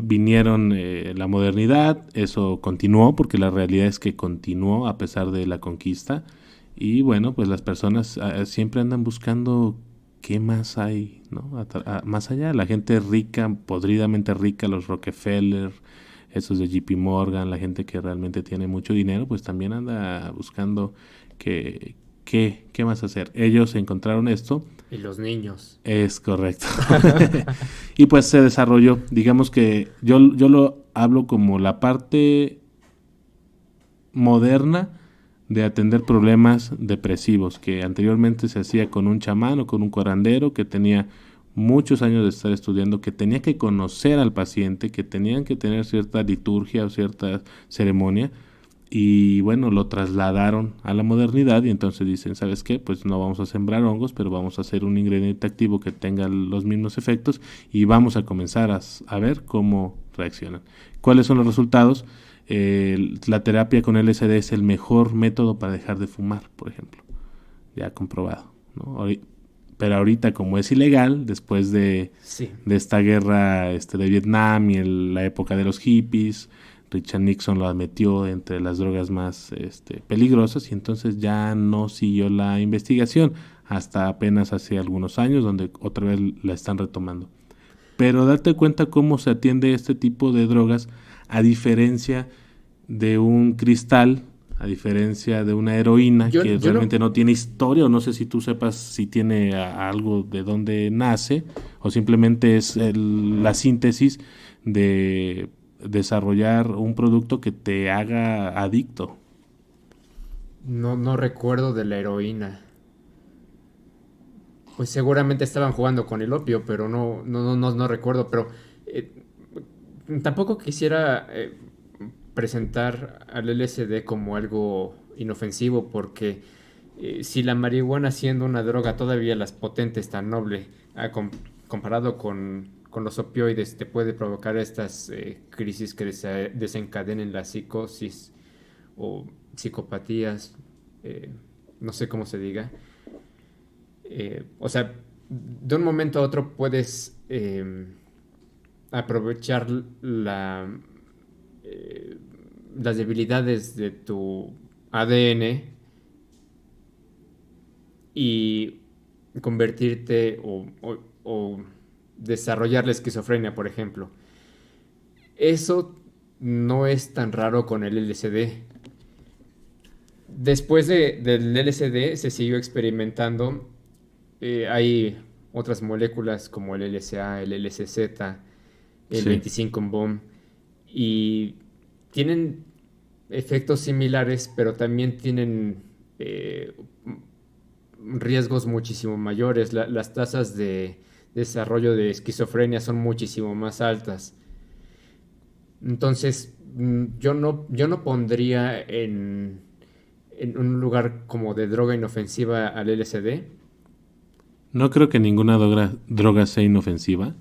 Vinieron la modernidad, eso continuó, porque la realidad es que continuó a pesar de la conquista. Y bueno, pues las personas siempre andan buscando qué más hay, ¿no? Más allá, la gente rica, podridamente rica, los Rockefeller, esos de JP Morgan, la gente que realmente tiene mucho dinero, pues también anda buscando qué más hacer. Ellos encontraron esto.
Y los niños.
Es correcto. Y pues se desarrolló. Digamos que yo lo hablo como la parte moderna de atender problemas depresivos, que anteriormente se hacía con un chamán o con un curandero que tenía muchos años de estar estudiando, que tenía que conocer al paciente, que tenían que tener cierta liturgia o cierta ceremonia, y bueno, lo trasladaron a la modernidad, y entonces dicen, ¿sabes qué? Pues no vamos a sembrar hongos, pero vamos a hacer un ingrediente activo que tenga los mismos efectos y vamos a comenzar a ver cómo reaccionan. ¿Cuáles son los resultados? La terapia con LSD es el mejor método para dejar de fumar, por ejemplo, ya comprobado, ¿no? Pero ahorita, como es ilegal, después de esta guerra de Vietnam y la época de los hippies, Richard Nixon lo metió entre las drogas más peligrosas, y entonces ya no siguió la investigación hasta apenas hace algunos años, donde otra vez la están retomando. Pero date cuenta cómo se atiende este tipo de drogas, a diferencia de un cristal, a diferencia de una heroína, que realmente no tiene historia, o no sé si tú sepas si tiene algo de dónde nace, o simplemente es la síntesis de desarrollar un producto que te haga adicto.
No recuerdo de la heroína. Pues seguramente estaban jugando con el opio, pero no recuerdo. Pero tampoco quisiera presentar al LSD como algo inofensivo, porque si la marihuana, siendo una droga todavía las potentes, tan noble, comparado con los opioides, te puede provocar estas crisis que desencadenen la psicosis o psicopatías, no sé cómo se diga. O sea, de un momento a otro puedes aprovechar las debilidades de tu ADN y convertirte o desarrollar la esquizofrenia, por ejemplo. Eso no es tan raro con el LSD. Después del LSD se siguió experimentando. Hay otras moléculas como el LSA, el LSZ, el 25-BOM, y tienen efectos similares, pero también tienen riesgos muchísimo mayores. Las tasas de desarrollo de esquizofrenia son muchísimo más altas. Entonces, yo no pondría en un lugar como de droga inofensiva al LSD.
No creo que ninguna droga sea inofensiva.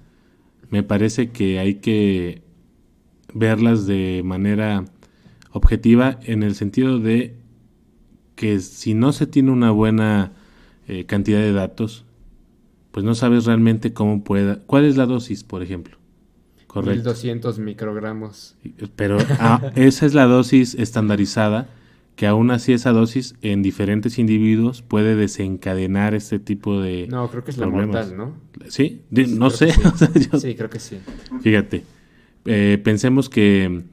Me parece que hay que verlas de manera objetiva, en el sentido de que si no se tiene una buena cantidad de datos, pues no sabes realmente cuál es la dosis, por ejemplo.
Correcto. 1200 microgramos.
Pero esa es la dosis estandarizada, que aún así esa dosis en diferentes individuos puede desencadenar este tipo de
No, creo que es
problemas.
La mortal, ¿no?
¿Sí? No sé.
Sí.
O sea,
Sí, creo que sí.
Fíjate, pensemos que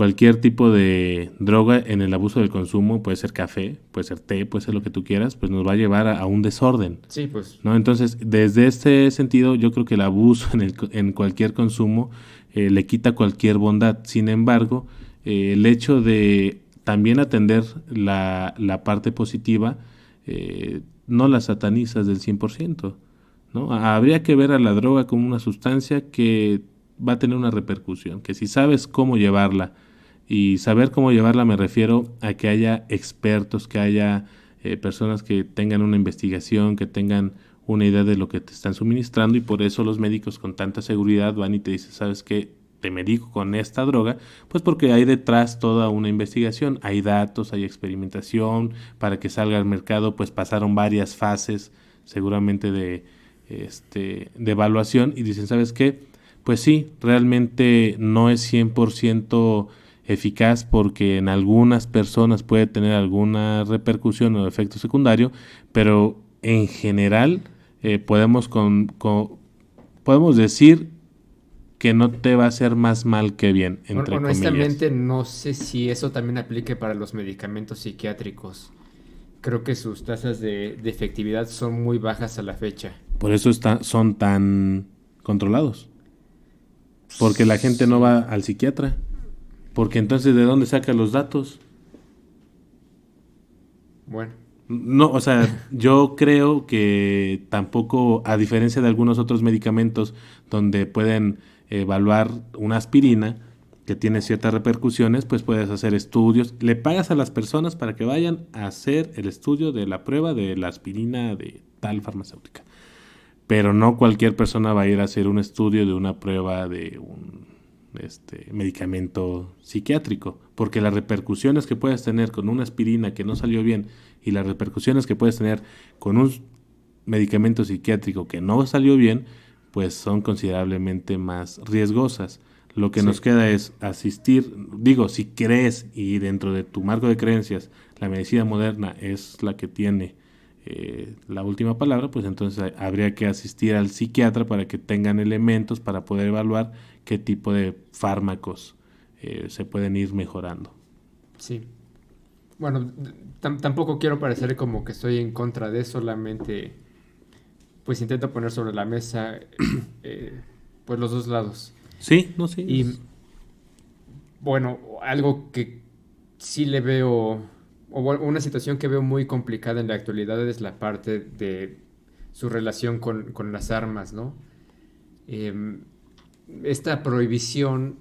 cualquier tipo de droga en el abuso del consumo, puede ser café, puede ser té, puede ser lo que tú quieras, pues nos va a llevar a un desorden.
Sí, pues.
¿No? Entonces, desde este sentido, yo creo que el abuso en cualquier consumo le quita cualquier bondad. Sin embargo, el hecho de también atender la parte positiva, no la satanizas del 100%, ¿no? Habría que ver a la droga como una sustancia que va a tener una repercusión, que si sabes cómo llevarla, y saber cómo llevarla me refiero a que haya expertos, que haya personas que tengan una investigación, que tengan una idea de lo que te están suministrando, y por eso los médicos con tanta seguridad van y te dicen, ¿sabes qué? Te medico con esta droga, pues porque hay detrás toda una investigación, hay datos, hay experimentación, para que salga al mercado pues pasaron varias fases seguramente de evaluación, y dicen, ¿sabes qué? Pues sí, realmente no es 100% eficaz porque en algunas personas puede tener alguna repercusión o efecto secundario, pero en general podemos decir que no te va a hacer más mal que bien, entre
Honestamente,
comillas.
no sé si eso también aplique para los medicamentos psiquiátricos. Creo que sus tasas de efectividad son muy bajas a la fecha.
Por eso son tan controlados. Porque la gente no
Sí.
va al psiquiatra. Porque entonces, ¿de dónde saca los datos?
Bueno,
No, o sea, yo creo que tampoco, a diferencia de algunos otros medicamentos donde pueden evaluar una aspirina que tiene ciertas repercusiones, pues puedes hacer estudios. Le pagas a las personas para que vayan a hacer el estudio de la prueba de la aspirina de tal farmacéutica. Pero no cualquier persona va a ir a hacer un estudio de una prueba de un medicamento psiquiátrico, porque las repercusiones que puedes tener con una aspirina que no salió bien y las repercusiones que puedes tener con un medicamento psiquiátrico que no salió bien, pues son considerablemente más riesgosas. Lo que nos
sí.
queda es asistir, digo, si crees y dentro de tu marco de creencias la medicina moderna es la que tiene la última palabra, pues entonces habría que asistir al psiquiatra para que tengan elementos para poder evaluar qué tipo de fármacos se pueden ir mejorando.
Sí. Bueno, tampoco quiero parecer como que estoy en contra de, solamente pues intento poner sobre la mesa eh, pues los dos lados.
Sí, no sé.
Y bueno, algo que sí le veo, una situación que veo muy complicada en la actualidad es la parte de su relación con las armas, ¿no? Em, Esta prohibición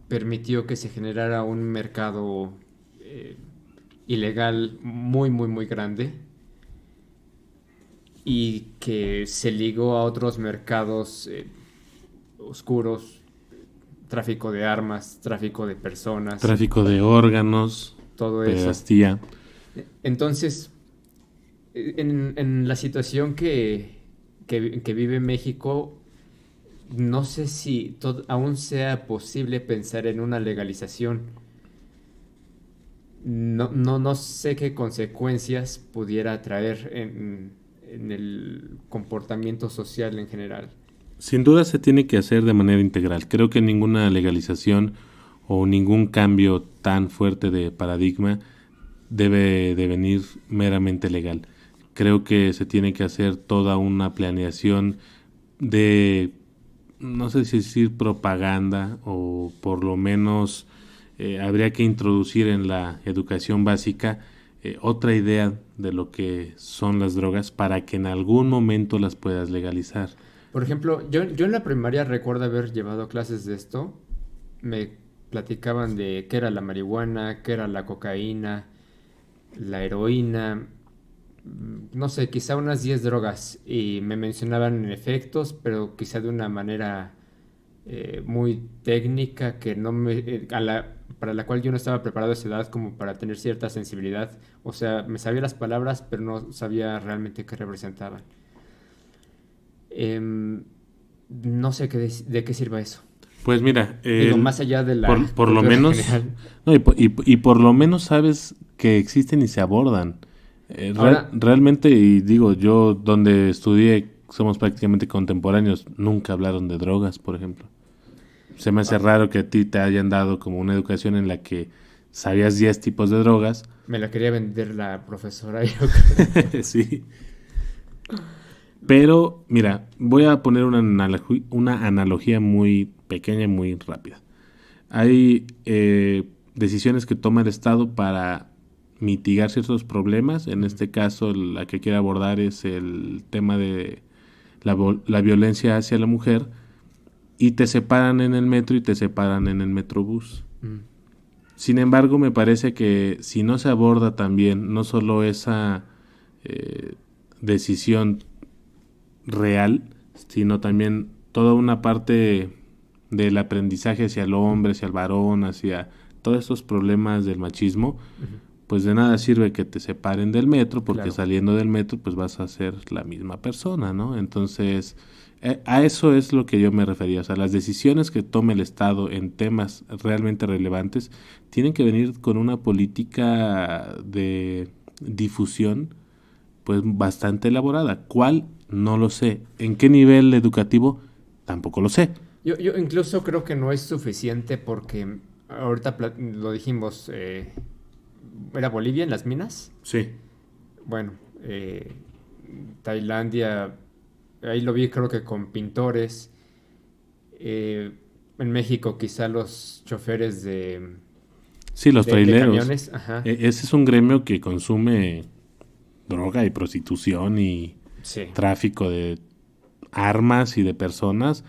permitió que se generara un mercado eh, ilegal muy, muy, muy grande y que se ligó a otros mercados oscuros, tráfico de armas, tráfico de personas,
Tráfico de órganos,
todo eso.
pederastía.
Entonces, en la situación que vive México, no sé si aún sea posible pensar en una legalización. No sé qué consecuencias pudiera traer en el comportamiento social en general.
Sin duda se tiene que hacer de manera integral. Creo que ninguna legalización o ningún cambio tan fuerte de paradigma debe de venir meramente legal. Creo que se tiene que hacer toda una planeación de, no sé si decir propaganda, o por lo menos habría que introducir en la educación básica otra idea de lo que son las drogas para que en algún momento las puedas legalizar.
Por ejemplo, yo en la primaria recuerdo haber llevado clases de esto. Me platicaban de qué era la marihuana, qué era la cocaína, la heroína, no sé, quizá unas 10 drogas. Y me mencionaban efectos, pero quizá de una manera muy técnica que no me, para la cual yo no estaba preparado a esa edad como para tener cierta sensibilidad. O sea, me sabía las palabras, pero no sabía realmente qué representaban. Em, no sé de qué sirva eso.
Pues mira,
Digo, más allá de la
por lo
cultura
menos,
general.
no, y por lo menos sabes que existen y se abordan.
Ahora,
Realmente, y digo, yo donde estudié somos prácticamente contemporáneos, nunca hablaron de drogas, por ejemplo. Se me hace raro que a ti te hayan dado como una educación en la que sabías 10 tipos de drogas.
Me la quería vender la profesora, yo creo.
Sí. Pero, mira, voy a poner una analogía muy pequeña y muy rápida. Hay decisiones que toma el Estado para mitigar ciertos problemas. En este caso, la que quiere abordar es el tema de la violencia hacia la mujer. Y te separan en el metro y te separan en el metrobús. Sin embargo, me parece que si no se aborda también no solo esa decisión real, sino también toda una parte del aprendizaje hacia el hombre, hacia el varón, hacia todos estos problemas del machismo, pues de nada sirve que te separen del metro, porque
Claro.
saliendo del metro pues vas a ser la misma persona, ¿no? Entonces, a eso es lo que yo me refería. O sea, las decisiones que tome el Estado en temas realmente relevantes tienen que venir con una política de difusión pues bastante elaborada. ¿Cuál? No lo sé. ¿En qué nivel educativo? Tampoco lo sé.
Yo incluso creo que no es suficiente porque ahorita lo dijimos, ¿era Bolivia en las minas?
Sí.
Bueno, Tailandia, ahí lo vi creo que con pintores. En México quizá los choferes
Sí, los
de
traileros.
camiones, ajá.
Ese es un gremio que consume droga y prostitución y
Sí.
tráfico de armas y de personas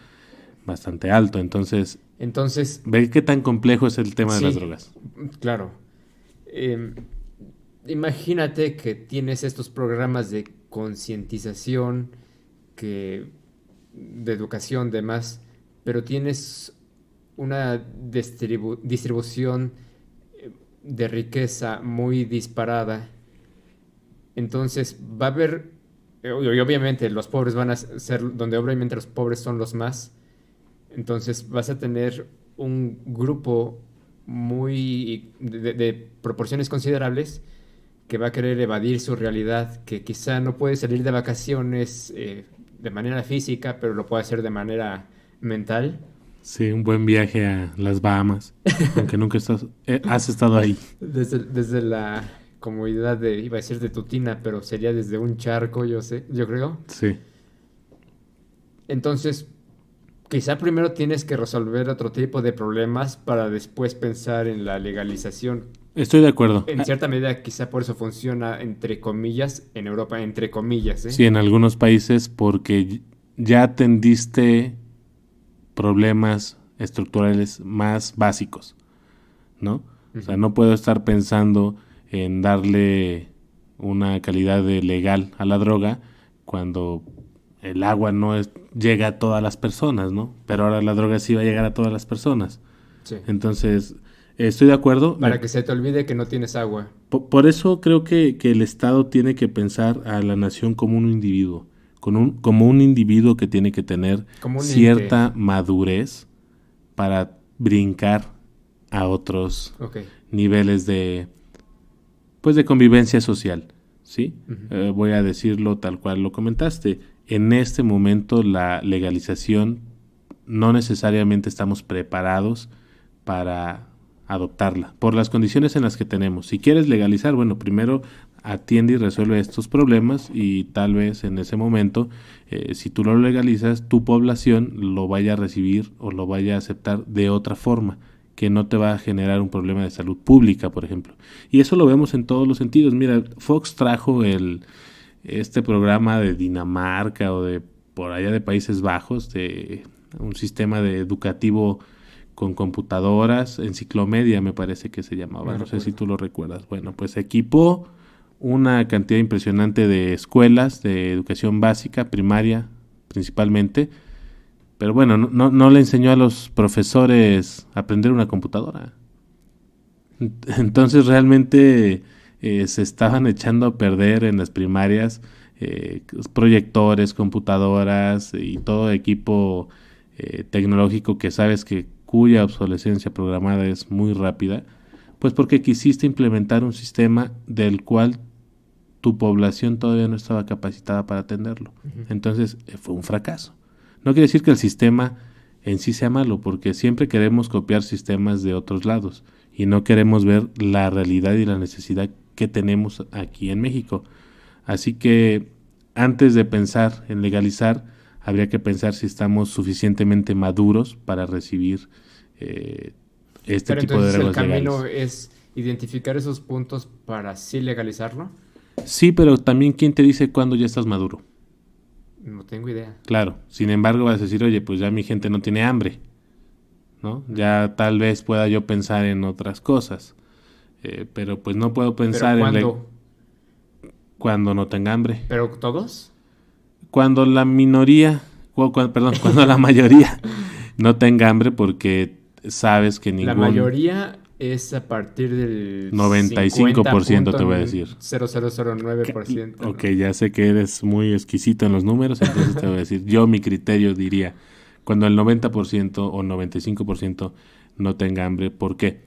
bastante alto. Entonces,
Entonces,
ve qué tan complejo es el tema de las
sí,
drogas.
claro. Em, Imagínate que tienes estos programas de concientización, de educación, demás, pero tienes una distribución de riqueza muy disparada. Entonces va a haber, y obviamente los pobres van a ser donde obviamente los pobres son los más. Entonces vas a tener un grupo muy de proporciones considerables que va a querer evadir su realidad, que quizá no puede salir de vacaciones de manera física, pero lo puede hacer de manera mental.
Sí, un buen viaje a las Bahamas, aunque nunca has estado ahí.
Desde la comodidad iba a decir de tu tina, pero sería desde un charco, yo creo.
Sí.
Entonces, quizá primero tienes que resolver otro tipo de problemas para después pensar en la legalización.
Estoy de acuerdo.
En cierta medida, quizá por eso funciona, entre comillas, en Europa, entre comillas, ¿eh?
Sí, en algunos países porque ya atendiste problemas estructurales más básicos, ¿no? O sea, no puedo estar pensando en darle una calidad de legal a la droga cuando el agua no llega a todas las personas, ¿no? Pero ahora la droga sí va a llegar a todas las personas.
Sí.
Entonces, estoy de acuerdo.
Para que se te olvide que no tienes agua.
Por eso creo que el Estado tiene que pensar a la nación como un individuo, como un individuo que tiene que tener
Como un
cierta
ente.
madurez para brincar a otros
Ok.
niveles pues de convivencia social, ¿sí?
Ujú.
Voy a decirlo tal cual lo comentaste. En este momento la legalización no necesariamente estamos preparados para adoptarla, por las condiciones en las que tenemos. Si quieres legalizar, bueno, primero atiende y resuelve estos problemas y tal vez en ese momento, si tú lo legalizas, tu población lo vaya a recibir o lo vaya a aceptar de otra forma, que no te va a generar un problema de salud pública, por ejemplo. Y eso lo vemos en todos los sentidos. Mira, Fox trajo este programa de Dinamarca o de por allá de Países Bajos, de un sistema educativo con computadoras, Enciclomedia me parece que se llamaba, no sé si tú lo recuerdas. Bueno, pues equipó una cantidad impresionante de escuelas de educación básica, primaria principalmente, pero bueno, no le enseñó a los profesores a aprender una computadora. Entonces realmente se estaban echando a perder en las primarias proyectores, computadoras y todo equipo tecnológico que sabes que cuya obsolescencia programada es muy rápida, pues porque quisiste implementar un sistema del cual tu población todavía no estaba capacitada para atenderlo. Entonces fue un fracaso. No quiere decir que el sistema en sí sea malo, porque siempre queremos copiar sistemas de otros lados y no queremos ver la realidad y la necesidad que tenemos aquí en México. Así que antes de pensar en legalizar, habría que pensar si estamos suficientemente maduros para recibir este
Pero
tipo de
entonces el
reglas
camino
legales.
es identificar esos puntos para así legalizarlo.
Sí, pero también ¿quién te dice cuándo ya estás maduro?
No tengo idea.
Claro, sin embargo vas a decir, oye, pues ya mi gente no tiene hambre, ¿no? Ya tal vez pueda yo pensar en otras cosas, pero pues no puedo
¿Pero
pensar
cuándo?
cuando no tenga hambre.
¿Pero todos?
Cuando la minoría, perdón, cuando la mayoría no tenga hambre porque sabes que
La
ningún
mayoría es a partir del
95% te voy a decir.
50.0009%,
Ok,
¿no?
ya sé que eres muy exquisito en los números, entonces te voy a decir, yo mi criterio diría, cuando el 90% o 95% no tenga hambre, ¿por qué?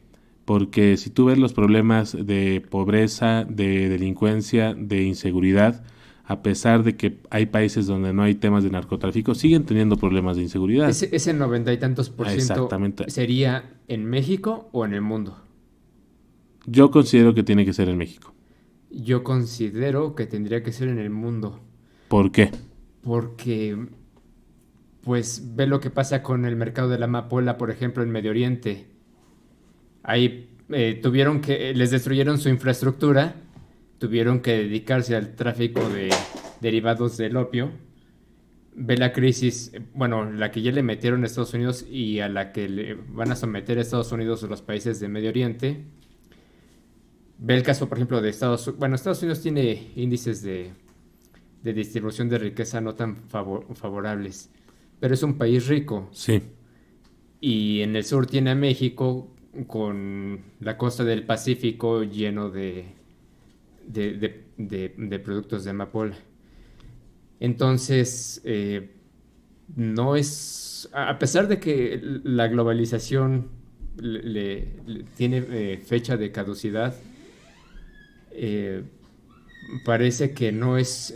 Porque si tú ves los problemas de pobreza, de delincuencia, de inseguridad, a pesar de que hay países donde no hay temas de narcotráfico, siguen teniendo problemas de inseguridad.
Ese 90 y tantos %
Exactamente.
sería en México o en el mundo.
Yo considero que tiene que ser en México.
Yo considero que tendría que ser en el mundo,
¿Por qué?
porque pues ve lo que pasa con el mercado de la amapola, por ejemplo, en Medio Oriente. Ahí les destruyeron su infraestructura, tuvieron que dedicarse al tráfico de derivados del opio. Ve la crisis, bueno, la que ya le metieron a Estados Unidos y a la que le van a someter a Estados Unidos los países de Medio Oriente. Ve el caso, por ejemplo, de Estados Unidos. Bueno, Estados Unidos tiene índices de distribución de riqueza no tan favorables, pero es un país rico.
Sí,
Y en el sur tiene a México con la costa del Pacífico lleno de productos de amapola. Entonces, no es, a pesar de que la globalización tiene fecha de caducidad, eh, parece que no es